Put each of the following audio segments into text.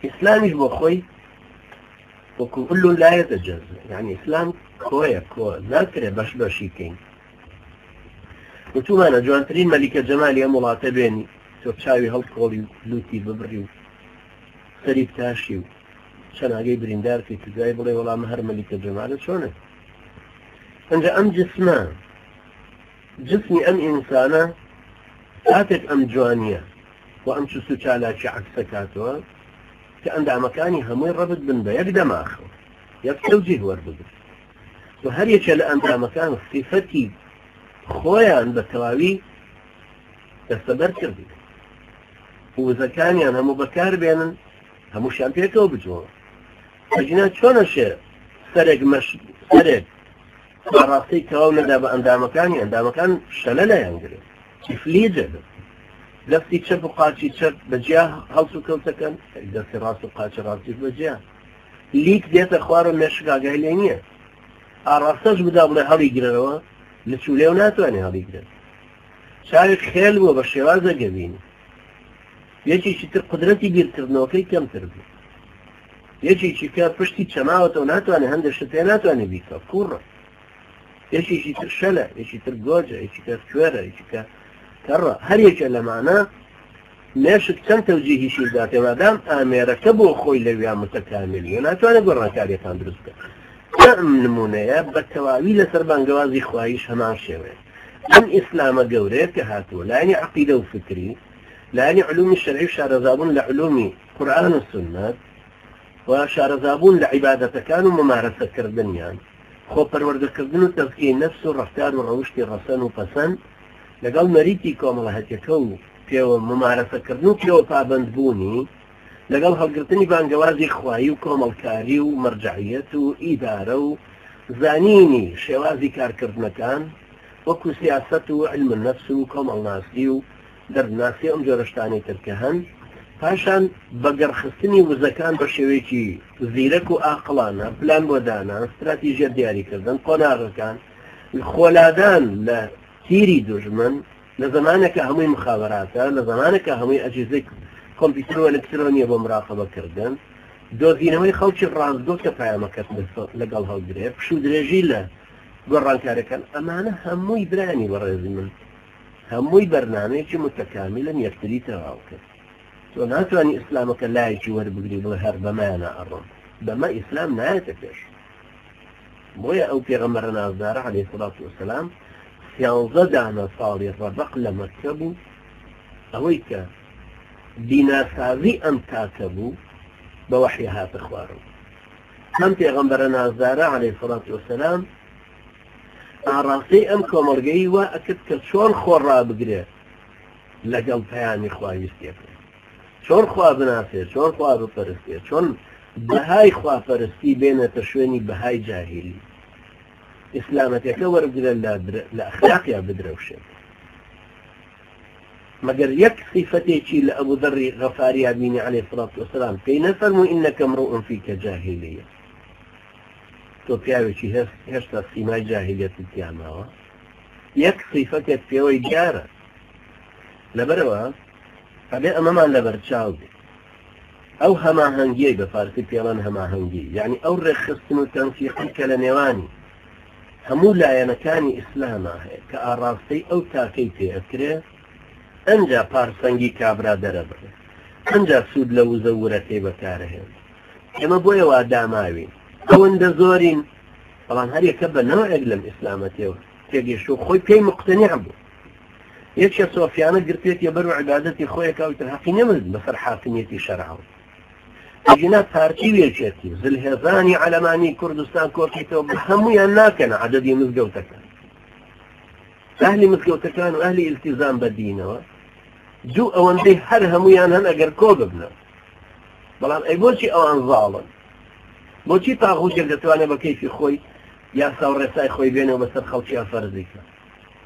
إسلامي بخوي وكل لا يتجزأ يعني إسلام كوية لا ترى باش كين وتو أنا جوانترين ملكة جمالي ملاطبيني تشاوي هالكولي لوتي ببريو سريب تاشيو شان أجي بريندار في تجاي بلي ولا مهر ملكة جمال شونه أنجا أم جسمي أم إنسانة آتت أم جوانية وأم شو على شي عكسكاتها كأن مكاني همين ربط بن بيقدم آخر يكتوجيه وربط وهر يشل أن مكان صفتي خويا عند التواوي تستبر كردي وإذا كان يعني هم بكار بينا هم شامبيكو بجوا فجنا شون شيء سرق راسي كون عند مكان شلله ينقل يفليجه لفتي تشب وقاتي تشب بجاه هلسو كوتكن دست راسو قاتي راسي بجاه ليك ديت اخوار مشقا قايلينيه اراسج بدا بلا هلي يقرروا لسوليو ناتواني هلي يقرر شارك خيل وبالشوازة قبيني يجي شتر قدرتي بيركرنوكي كم تربي يجي شكا بشتي تشماوة وناتواني هند شتيناتواني بيكا كورة يجي شتر شلا يجي شتر قوجة يجي شتر كويرة يجي شتر كرة هل يجعل معنا ماشك كم توجيهي شيء ذاته ما دام آميرة كبو خوي لويا متكاملين أتوانا قرنا كاريتان درسكا كم نمونيا بالتواوي لسربان قوازي خواهيش همان شوي من إسلام قوري كهاتو لا يعني عقيدة وفكري لا يعني علوم الشرعي وشارزابون لعلوم قرآن والسنة وشارزابون لعبادة كانوا ممارسة كردنيان خو پرورده كردن وتزكية نفس والرفتار والروشتي الرسن وفسن لەگەڵ مەریتی کۆمەڵایەتیەکە و پێوە ممارەسەکردن و پێوە پابەندبوونی لەگەڵ هەڵگرتنی بانگەوازی خوایی و کۆمەڵکاری و مەرجعیەت و ئیدارە و زانینی شێوازی کارکردنەکان وەکو سیاسەت و علم النەفس و کۆمەڵناسی و دەرناسی ئەم جۆرە شتانەی ترکە هەن پاشان بەگەڕخستنی وزەکان بە شێوەیەکی زیرەک و ئاقڵانە پلان بۆ دانا استراتیژیە دیاریکردن قۆناغەکان خۆلادان لە تیری دژمن لە زمانێکە هەمووی مخابراتە لە زمانێکە هەمووی ئەجهزەی کۆمپیوتەر و ئەلکترۆنیە بۆ مراقەبەکردن دۆزینەوەی خەڵکی ڕاستگۆ کە پایامەکەت لەگەڵ هەڵگرێ پشو درێژی لە گۆڕانکارەکان ئەمانە هەمووی برانی بەڕێزی من هەمووی بەرنامەیەکی متەکامیلن یەکتری تەواو کرد تۆ ناتوانانی ئیسلامەکە لایەکی وەربگری بڵێ هەر بەمایانە ئەڕۆم بەمە ئیسلام نایەتە پێش بۆیە ئەو پێغەمبەرە نازدارە عەلەیهی سەڵات وەسەلام 11 دانە ساڵی ڕەبەق لە مەککە بوو ئەوەی کە بیناسازی ئەم تاکە بوو بە وەحی هاتە خوارەوە ئەم پێغەمبەرە نازدارە عەلەیهی سەڵات وەسەلام ئاڕاستەی ئەم کۆمەڵگەی وا ئەکرد کە چۆن خۆڕابگرێت لەگەڵ پەیامی خوا ویستێکە چۆن خوا بناسێت چۆن خوا بپەرستێت چۆن بەهای خواپەرستی بێنێتە شوێنی بەهای جاهیلی ئیسلامەتەکە وەربگرە لە ئەخلاقیا بدرەوشێت مەگەر یەک صیفەتێکی لە ئەبوو دەڕی غەفاریە بینی عەلەیهی سەڵات وەسەلام پێی نەفەرمووی ئینەکە امرؤ فیکە جاهیلیە تۆ پیاوێکی هێشتا سیمای جاهیلیەتی تیا ماوە یەک صیفەتێک پێوەی دیارە لەبەرەوە ئەبێ ئەمەمان لەبەرچاو بێت ئەو هەماهەنگیەی بە فارسی پێڵەن هەماهەنگی یعنی ئەو ڕێکخستن و تەنسیقی کە لە نێوانی هەموو لایەنەکانی ئیسلامە هەیە کە ئاڕاستەی ئەو تاکەی پێ ئەکرێ ئەنجا پارسەنگی کابرا دەرەبڕێ ئەنجا سوود لە وزە ورەکەی بەکارەهێن ئێمە بۆیە وا داماوین ئەوەندە زۆرین بەڵام هەر یەکە بە نەوەیەک لەم ئیسلامەتەوە تێگەیشت و خۆی پێی مقتەنیع بوو یەکێ سۆفیانە گرتوێتیە بەر و عیبادەتی خۆیەکە و حەقی نەمرد بەسەر حاکمیەتی شەرعەوە ئەجینا پارتی وێچێتی زلهێزانی عەلەمانی کوردستان کۆکیتەوە بە هەموویان ناکەن عەدەدی مزگەوتەکان ئەهلی مزگەوتەکان و ئەهلی ئیلتیزام بە دینەوە دوو ئەوەندەی هەر هەموویان هەن ئەگەر کۆ ببنە بەڵام ئەی بۆچی ئەوان زاڵن بۆچی تاغوتێک دەتوانێت بە کەیفی خۆی یاسا و ڕێسای خۆی بێنەوە بەسەر خەڵکیان فەرزیکە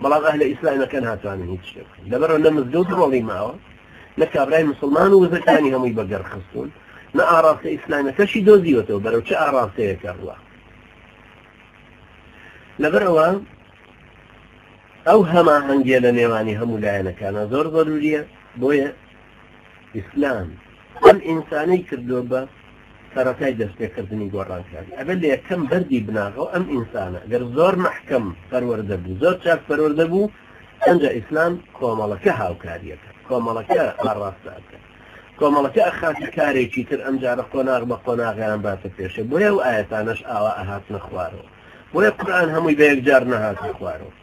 بەڵام ئەهلە ئیسلامەکە ناتوانن هیچ شتێک لەبەرەوە نە مزگەوت ڕۆڵی ماوە نە کابرای مسلمان و وزەکانی هەمووی بەگەڕ خستون نە ئاڕاستە ئیسلامەکەشی دۆزیوەتەوە بەرەو چه ئاڕاستەیەکە ڕوا لەبەرەوە ئەو هەماهەنگیە لە نێوانی هەموو لایەنەکانە زۆر ضروریە بۆیە ئیسلام ئەم ئینسانەی کردو بە سەرەتای دەستپێکردنی گۆڕانکاری ئەبێت لە یەکەم بەردی بناغەوە ئەم ئینسانە گەر زۆر محکەم پەروەردە بوو زۆر چاک پەروەردە بوو ئەنجا ئیسلام کۆمەڵەکە هاوکاریەکە کۆمەڵەکە ئاڕاستاکە کۆمەڵەکە ئەخاتە کارێکی تر ئەمجارە قۆناغ بە قۆناغیان باتە پێشە بۆیە و ئاەتانەش ئاوا ئەهاتنە خوارەوە بۆیە قورئان هەمووی بە یەکجار نەهاتە خوارەوە